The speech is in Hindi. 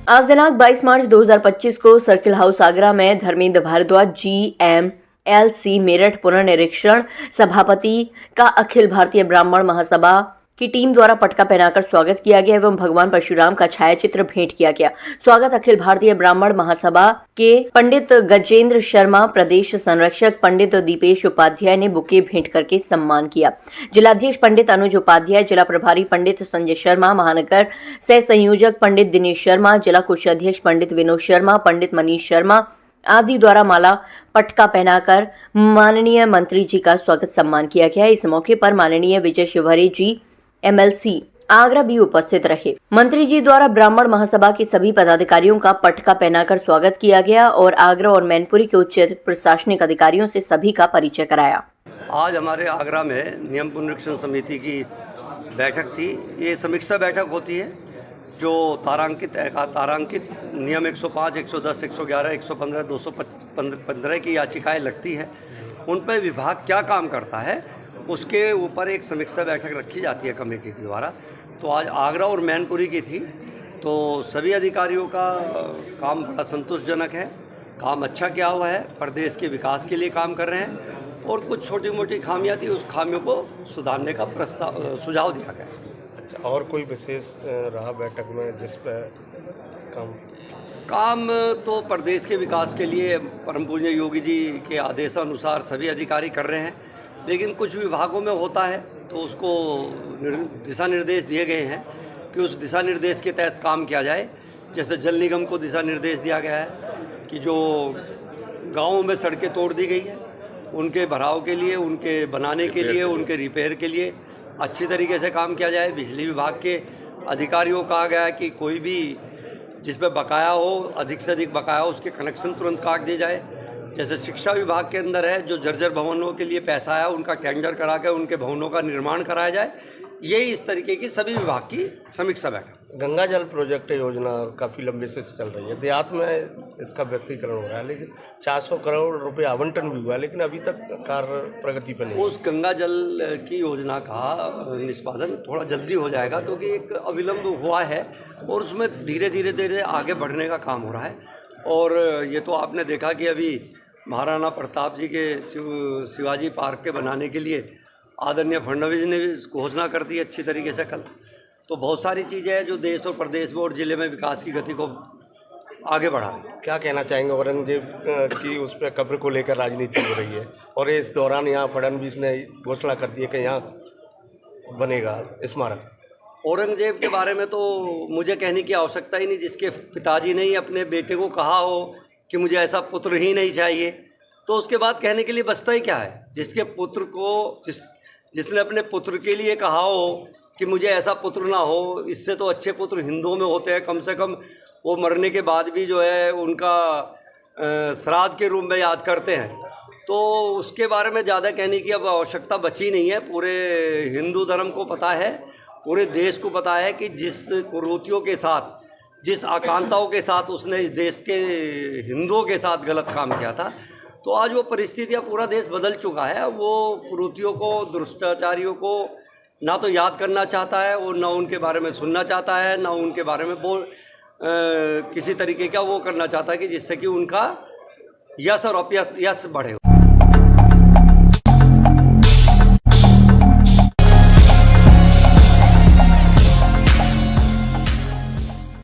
आज दिनांक 22 मार्च 2025 को सर्किल हाउस आगरा में धर्मेंद्र भारद्वाज GMLC मेरठ पुनर्निरीक्षण सभापति का अखिल भारतीय ब्राह्मण महासभा की टीम द्वारा पटका पहनाकर स्वागत किया गया एवं भगवान परशुराम का छायाचित्र भेंट किया गया। स्वागत अखिल भारतीय ब्राह्मण महासभा के पंडित गजेंद्र शर्मा, प्रदेश संरक्षक पंडित दीपेश उपाध्याय ने बुके भेंट करके सम्मान किया। जिलाध्यक्ष पंडित अनुज उपाध्याय, जिला प्रभारी पंडित संजय शर्मा, महानगर सह संयोजक पंडित दिनेश शर्मा, जिला कोषाध्यक्ष पंडित विनोद शर्मा, पंडित मनीष शर्मा आदि द्वारा माला पटका पहनाकर माननीय मंत्री जी का स्वागत सम्मान किया गया। इस मौके पर माननीय विजय शिवहरे जी MLC आगरा भी उपस्थित रहे। मंत्री जी द्वारा ब्राह्मण महासभा के सभी पदाधिकारियों का पटका पहनाकर स्वागत किया गया और आगरा और मैनपुरी के उच्च प्रशासनिक अधिकारियों से सभी का परिचय कराया। आज हमारे आगरा में नियम पुनरीक्षण समिति की बैठक थी। ये समीक्षा बैठक होती है जो तारांकित नियम 105, 110, 111, 115, 215 की याचिकाएं लगती है, उन पर विभाग क्या काम करता है उसके ऊपर एक समीक्षा बैठक रखी जाती है कमेटी के द्वारा। तो आज आगरा और मैनपुरी की थी, तो सभी अधिकारियों का काम बड़ा संतोषजनक है, काम अच्छा किया हुआ है, प्रदेश के विकास के लिए काम कर रहे हैं और कुछ छोटी मोटी खामियां थी, उस खामियों को सुधारने का सुझाव दिया गया। अच्छा, और कोई विशेष रहा बैठक में जिस पर काम तो प्रदेश के विकास के लिए परम पूज्य योगी जी के आदेशानुसार सभी अधिकारी कर रहे हैं, लेकिन कुछ विभागों में होता है तो उसको दिशा निर्देश दिए गए हैं कि उस दिशा निर्देश के तहत काम किया जाए। जैसे जल निगम को दिशा निर्देश दिया गया है कि जो गांवों में सड़कें तोड़ दी गई है उनके भराव के लिए, उनके बनाने के लिए, उनके रिपेयर के लिए अच्छी तरीके से काम किया जाए। बिजली विभाग के अधिकारियों को कहा गया है कि कोई भी जिस पर बकाया हो, अधिक से अधिक बकाया हो, उसके कनेक्शन तुरंत काट दिए जाए। जैसे शिक्षा विभाग के अंदर है, जो जर्जर भवनों के लिए पैसा आया उनका टेंडर करा के उनके भवनों का निर्माण कराया जाए। ये इस तरीके की सभी विभाग की समीक्षा बैठक। गंगा जल प्रोजेक्ट योजना काफ़ी लंबे से चल रही है, देहात में इसका व्यक्तिकरण हो रहा है, लेकिन 400 करोड़ रुपए आवंटन भी हुआ है, लेकिन अभी तक कार्य प्रगति पर नहीं। उस गंगा जल की योजना का निष्पादन थोड़ा जल्दी हो जाएगा क्योंकि एक अविलंब हुआ है और उसमें धीरे धीरे आगे बढ़ने का काम हो रहा है। और ये तो आपने देखा कि अभी महाराणा प्रताप जी के शिवाजी पार्क के बनाने के लिए आदरणीय फडणवीस ने भी घोषणा कर दी अच्छी तरीके से कल। तो बहुत सारी चीज़ें हैं जो देश और प्रदेश में और ज़िले में विकास की गति को आगे बढ़ा रही है। क्या कहना चाहेंगे? औरंगजेब की उस पर कब्र को लेकर राजनीति हो रही है और इस दौरान यहाँ फडणवीस ने घोषणा कर दी है कि यहाँ बनेगा स्मारक। औरंगजेब के बारे में तो मुझे कहने की आवश्यकता ही नहीं। जिसके पिताजी ने ही अपने बेटे को कहा हो कि मुझे ऐसा पुत्र ही नहीं चाहिए, तो उसके बाद कहने के लिए बचता ही क्या है। जिसके पुत्र को जिसने अपने पुत्र के लिए कहा हो कि मुझे ऐसा पुत्र ना हो, इससे तो अच्छे पुत्र हिंदुओं में होते हैं। कम से कम वो मरने के बाद भी जो है उनका श्राद्ध के रूप में याद करते हैं। तो उसके बारे में ज़्यादा कहने की अब आवश्यकता बची नहीं है। पूरे हिंदू धर्म को पता है, पूरे देश को पता है कि जिस कुरीतियों के साथ, जिस आकांक्षाओं के साथ उसने देश के हिंदुओं के साथ गलत काम किया था, तो आज वो परिस्थितियाँ पूरा देश बदल चुका है। वो कुरीतियों को, दुष्टाचारियों को ना तो याद करना चाहता है और ना उनके बारे में सुनना चाहता है, ना उनके बारे में किसी तरीके का वो करना चाहता है कि जिससे कि उनका यश और अपयश बढ़े।